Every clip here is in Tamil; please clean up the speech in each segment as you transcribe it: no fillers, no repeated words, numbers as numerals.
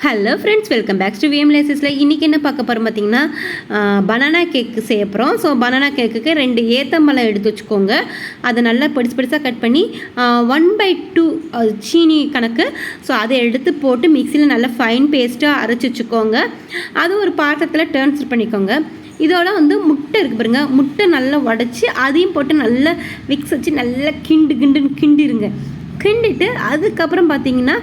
Hello friends, welcome back to VM லேசஸில். இன்றைக்கி என்ன பார்க்க போகிறோம் பார்த்தீங்கன்னா, பனானா கேக்கு செய்ய போகிறோம். ஸோ பனானா கேக்குக்கு 2 ஏத்தம்பழம் எடுத்து வச்சுக்கோங்க. அதை நல்லா பெருசாக கட் பண்ணி 1/2 சீனி கணக்கு. ஸோ அதை எடுத்து போட்டு மிக்சியில் நல்லா ஃபைன் பேஸ்ட்டாக அரைச்சி வச்சுக்கோங்க. அது ஒரு பாத்திரத்தில் ட்ரான்ஸ்ஃபர் பண்ணிக்கோங்க. இதோட முட்டை இருக்குது பாருங்க, முட்டை நல்லா உடச்சி அதையும் போட்டு நல்லா மிக்ஸ் வச்சு நல்லா கிண்டிருங்க. கிண்டிட்டு அதுக்கப்புறம் பார்த்தீங்கன்னா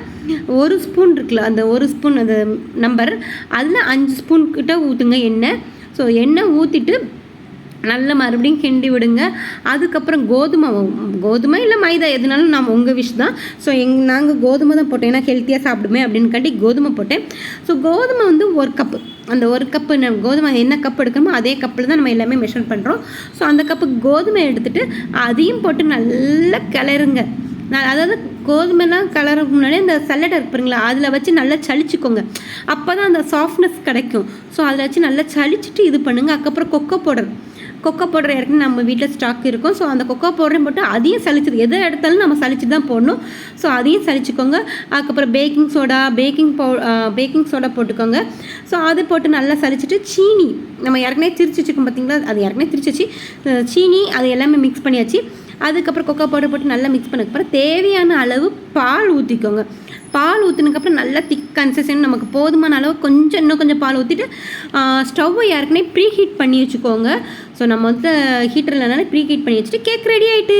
1 ஸ்பூன் இருக்குல்ல, அந்த 1 ஸ்பூன் அந்த நம்பர் அதில் 5 ஸ்பூன் கிட்ட ஊற்றுங்க எண்ணெய். ஸோ எண்ணெய் ஊற்றிட்டு நல்லா மறுபடியும் கிண்டி விடுங்க. அதுக்கப்புறம் கோதுமை இல்லை மைதா எதுனாலும் நம்ம உங்கள் விஷ் தான். ஸோ நாங்கள் கோதுமை தான் போட்டோம், ஏன்னா ஹெல்த்தியாக சாப்பிடுமே அப்படின்னு காட்டி கோதுமை போட்டேன். ஸோ கோதுமை 1 கப்பு, அந்த 1 கப்பு கோதுமை என்ன கப் எடுக்கணுமோ அதே கப்பில் தான் நம்ம எல்லாமே மெஷர் பண்ணுறோம். ஸோ அந்த கப்பு கோதுமை எடுத்துகிட்டு அதையும் போட்டு நல்லா கிளறுங்க. அதாவது கோதுமைலாம் கலருக்கு முன்னாடி இந்த சல்லடை இருப்பீங்களா, அதில் வச்சு நல்லா சளிச்சிக்கோங்க. அப்போ தான் அந்த சாஃப்ட்னஸ் கிடைக்கும். ஸோ அதில் வச்சு நல்லா சளிச்சிட்டு இது பண்ணுங்கள். அதுக்கப்புறம் கொக்கோ பவுடர் ஏற்கனவே நம்ம வீட்டில் ஸ்டாக் இருக்கும். ஸோ அந்த கொக்கோ பவுடரையும் போட்டு அதையும் சளிச்சது, எதை எடுத்தாலும் நம்ம சளிச்சுட்டு தான் போடணும். ஸோ அதையும் சளிச்சிக்கோங்க. அதுக்கப்புறம் பேக்கிங் சோடா போட்டுக்கோங்க. ஸோ அது போட்டு நல்லா சளிச்சிட்டு சீனி நம்ம ஏற்கனவே திரிச்சு வச்சுக்கோம் பார்த்தீங்களா, அது ஏற்கனவே திரிச்சு வச்சு சீனி அது எல்லாமே மிக்ஸ் பண்ணியாச்சு. அதுக்கப்புறம் கொக்கோ பவுடர் போட்டு நல்லா மிக்ஸ் பண்ணதுக்கப்புறம் தேவையான அளவு பால் ஊற்றிக்கோங்க. பால் ஊற்றினதுக்கப்புறம் நல்லா திக் கன்சிஸ்டன்ட், நமக்கு போதுமான அளவு இன்னும் கொஞ்சம் பால் ஊற்றிட்டு ஸ்டவ்வை ஏற்கனவே ப்ரீ ஹீட் பண்ணி வச்சுக்கோங்க. ஸோ நம்ம ஹீட்டர் இல்லைனால ப்ரீ ஹீட் பண்ணி வச்சுட்டு கேக் ரெடி ஆகிட்டு.